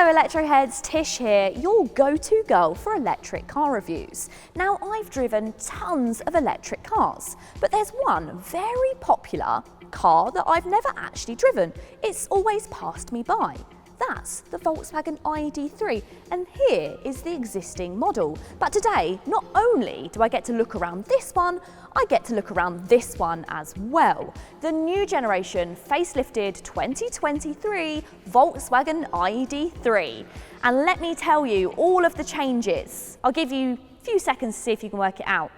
Hello Electroheads, Tish here, your go-to girl for electric car reviews. Now I've driven tons of electric cars, but there's one very popular car that I've never actually driven. It's always passed me by. That's the Volkswagen ID.3, and here is the existing model. But today, not only do I get to look around this one, I get to look around this one as well. The new generation facelifted 2023 Volkswagen ID.3. And let me tell you all of the changes. I'll give you a few seconds to see if you can work it out.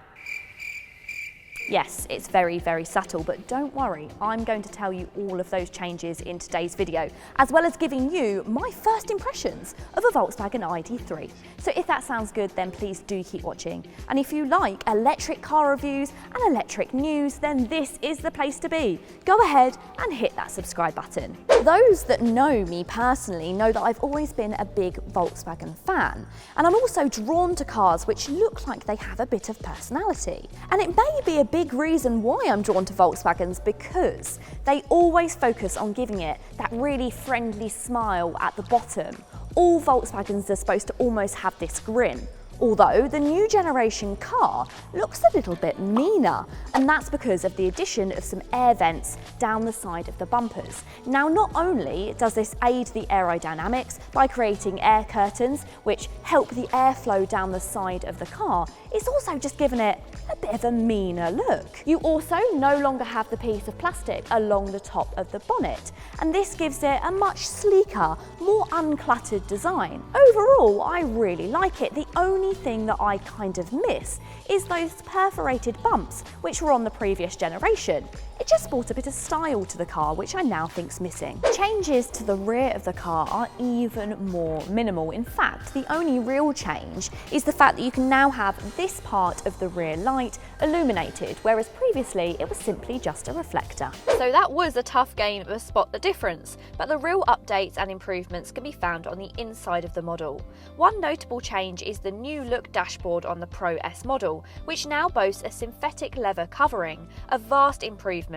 Yes, it's very, very subtle, but don't worry, I'm going to tell you all of those changes in today's video, as well as giving you my first impressions of a Volkswagen ID.3. So if that sounds good, then please do keep watching. And if you like electric car reviews and electric news, then this is the place to be. Go ahead and hit that subscribe button. Those that know me personally know that I've always been a big Volkswagen fan, and I'm also drawn to cars which look like they have a bit of personality. And it may be a big reason why I'm drawn to Volkswagens, because they always focus on giving it that really friendly smile at the bottom. All Volkswagens are supposed to almost have this grin. Although the new generation car looks a little bit meaner, and that's because of the addition of some air vents down the side of the bumpers. Now, not only does this aid the aerodynamics by creating air curtains which help the airflow down the side of the car, it's also just given it a bit of a meaner look. You also no longer have the piece of plastic along the top of the bonnet, and this gives it a much sleeker, more uncluttered design. Overall, I really like it. The only thing that I kind of miss is those perforated bumps which were on the previous generation. It just brought a bit of style to the car, which I now think's missing. Changes to the rear of the car are even more minimal. In fact, the only real change is the fact that you can now have this part of the rear light illuminated, whereas previously it was simply just a reflector. So that was a tough game to spot the difference, but the real updates and improvements can be found on the inside of the model. One notable change is the new look dashboard on the Pro S model, which now boasts a synthetic leather covering, a vast improvement.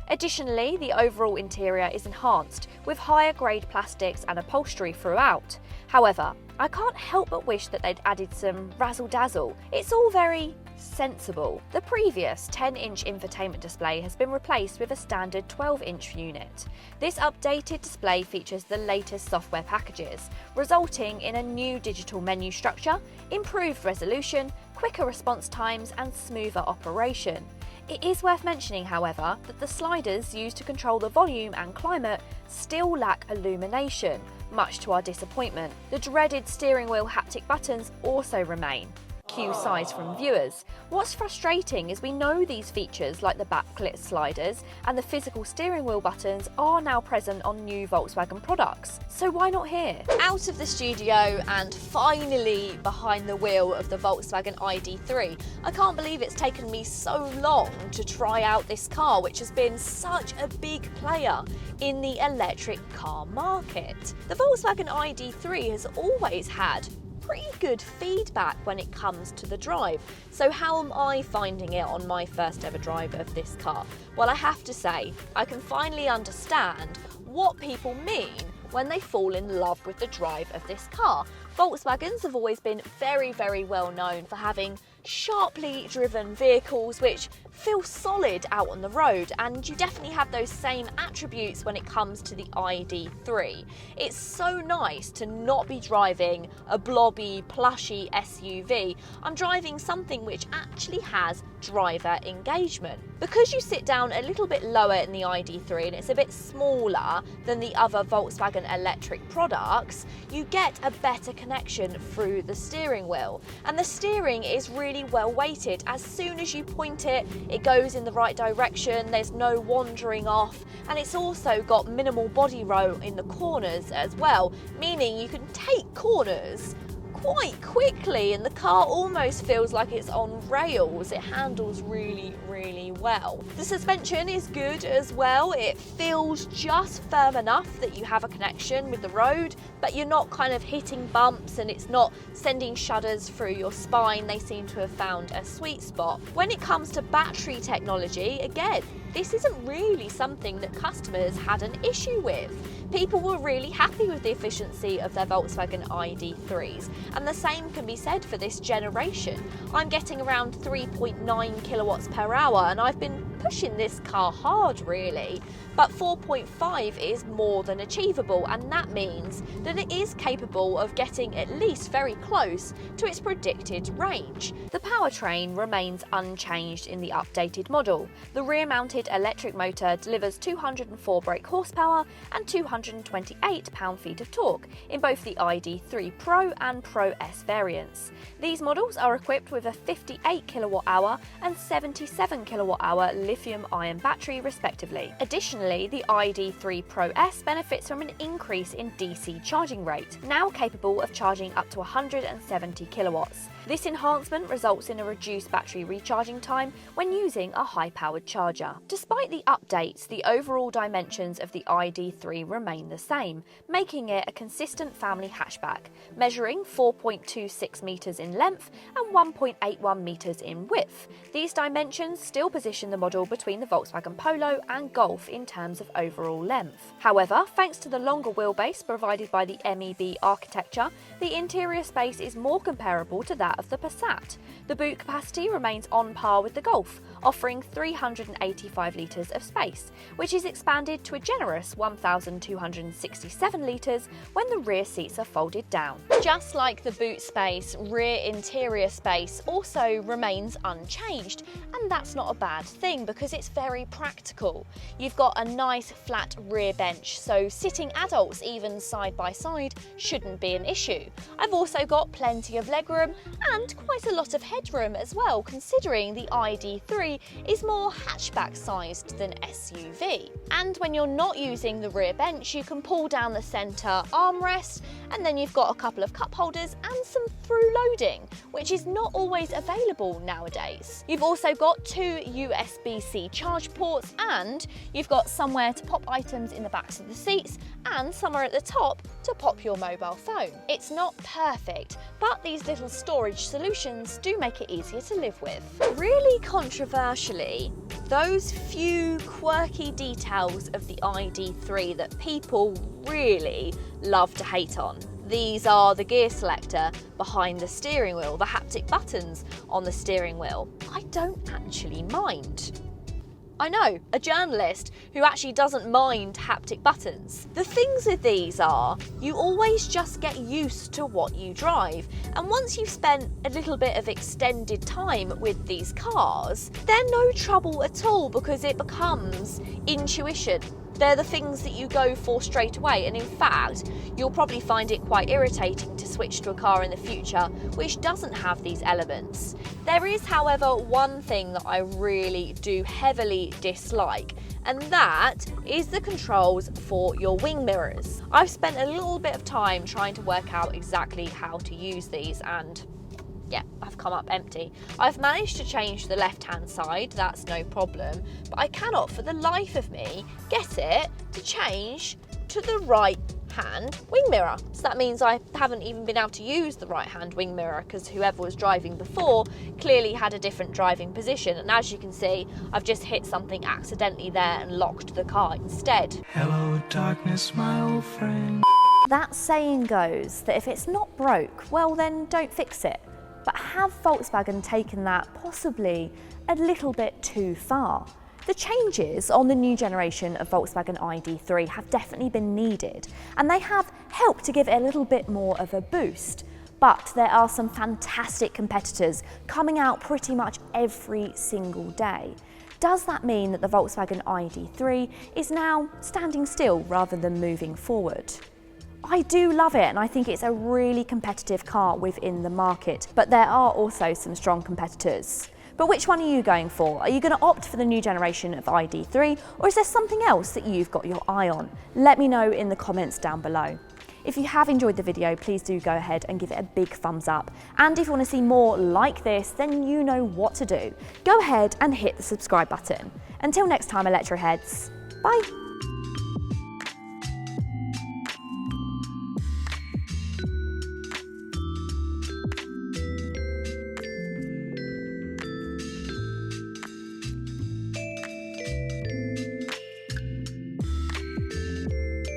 Additionally, the overall interior is enhanced with higher grade plastics and upholstery throughout. However, I can't help but wish that they'd added some razzle-dazzle. It's all very sensible. The previous 10-inch infotainment display has been replaced with a standard 12-inch unit. This updated display features the latest software packages, resulting in a new digital menu structure, improved resolution, quicker response times, and smoother operation. It is worth mentioning, however, that the sliders used to control the volume and climate still lack illumination, much to our disappointment. The dreaded steering wheel haptic buttons also remain. Cue size from viewers. What's frustrating is we know these features like the backlit sliders and the physical steering wheel buttons are now present on new Volkswagen products. So why not here? Out of the studio and finally behind the wheel of the Volkswagen ID.3. I can't believe it's taken me so long to try out this car, which has been such a big player in the electric car market. The Volkswagen ID.3 has always had pretty good feedback when it comes to the drive. So how am I finding it on my first ever drive of this car? Well, I have to say, I can finally understand what people mean when they fall in love with the drive of this car. Volkswagens have always been very, very well known for having sharply driven vehicles which feel solid out on the road, and you definitely have those same attributes when it comes to the ID.3. It's so nice to not be driving a blobby, plushy SUV. I'm driving something which actually has driver engagement. Because you sit down a little bit lower in the ID.3 and it's a bit smaller than the other Volkswagen electric products, you get a better connection through the steering wheel. And the steering is really well weighted. As soon as you point it, it goes in the right direction, there's no wandering off, and it's also got minimal body roll in the corners as well, meaning you can take corners quite quickly and the car almost feels like it's on rails. It handles really, really well. The suspension is good as well. It feels just firm enough that you have a connection with the road, but you're not kind of hitting bumps and it's not sending shudders through your spine. They seem to have found a sweet spot. When it comes to battery technology, again, this isn't really something that customers had an issue with. People were really happy with the efficiency of their Volkswagen ID.3s, and the same can be said for this generation. I'm getting around 3.9 kilowatts per hour, and I've been pushing this car hard really, but 4.5 is more than achievable, and that means that it is capable of getting at least very close to its predicted range. The powertrain remains unchanged in the updated model. The rear-mounted electric motor delivers 204 brake horsepower and 228 pound-feet of torque in both the ID.3 Pro and Pro S variants. These models are equipped with a 58 kilowatt-hour and 77 kilowatt-hour lithium-ion battery respectively. Additionally, the ID.3 Pro S benefits from an increase in DC charging rate, now capable of charging up to 170 kilowatts. This enhancement results in a reduced battery recharging time when using a high-powered charger. Despite the updates, the overall dimensions of the ID.3 remain the same, making it a consistent family hatchback, measuring 4.26 metres in length and 1.81 metres in width. These dimensions still position the model between the Volkswagen Polo and Golf in terms of overall length. However, thanks to the longer wheelbase provided by the MEB architecture, the interior space is more comparable to that of the Passat. The boot capacity remains on par with the Golf, offering 385 litres of space, which is expanded to a generous 1,267 litres when the rear seats are folded down. Just like the boot space, rear interior space also remains unchanged, and that's not a bad thing because it's very practical. You've got a nice flat rear bench, so sitting adults even side by side shouldn't be an issue. I've also got plenty of legroom and quite a lot of headroom as well, considering the ID.3 is more hatchback sized than SUV. And when you're not using the rear bench, you can pull down the centre armrest, and then you've got a couple of cup holders and some through loading, which is not always available nowadays. You've also got 2 USB-C charge ports, and you've got somewhere to pop items in the backs of the seats and somewhere at the top to pop your mobile phone. It's not perfect, but these little storage solutions do make it easier to live with. Really controversially, those few quirky details of the ID.3 that people really love to hate on. These are the gear selector behind the steering wheel, the haptic buttons on the steering wheel. I don't actually mind. I know, a journalist who actually doesn't mind haptic buttons. The things with these are, you always just get used to what you drive, and once you've spent a little bit of extended time with these cars, they're no trouble at all because it becomes intuition. They're the things that you go for straight away, and in fact, you'll probably find it quite irritating to switch to a car in the future which doesn't have these elements. There is, however, one thing that I really do heavily dislike, and that is the controls for your wing mirrors. I've spent a little bit of time trying to work out exactly how to use these, and yeah, I've come up empty. I've managed to change the left-hand side, that's no problem, but I cannot for the life of me get it to change to the right-hand wing mirror. So that means I haven't even been able to use the right-hand wing mirror because whoever was driving before clearly had a different driving position, and as you can see, I've just hit something accidentally there and locked the car instead. Hello darkness, my old friend. That saying goes that if it's not broke, well then don't fix it. But have Volkswagen taken that possibly a little bit too far? The changes on the new generation of Volkswagen ID.3 have definitely been needed, and they have helped to give it a little bit more of a boost. But there are some fantastic competitors coming out pretty much every single day. Does that mean that the Volkswagen ID.3 is now standing still rather than moving forward? I do love it, and I think it's a really competitive car within the market, but there are also some strong competitors. But which one are you going for? Are you going to opt for the new generation of ID.3, or is there something else that you've got your eye on? Let me know in the comments down below. If you have enjoyed the video, please do go ahead and give it a big thumbs up. And if you want to see more like this, then you know what to do. Go ahead and hit the subscribe button. Until next time, Electroheads, bye.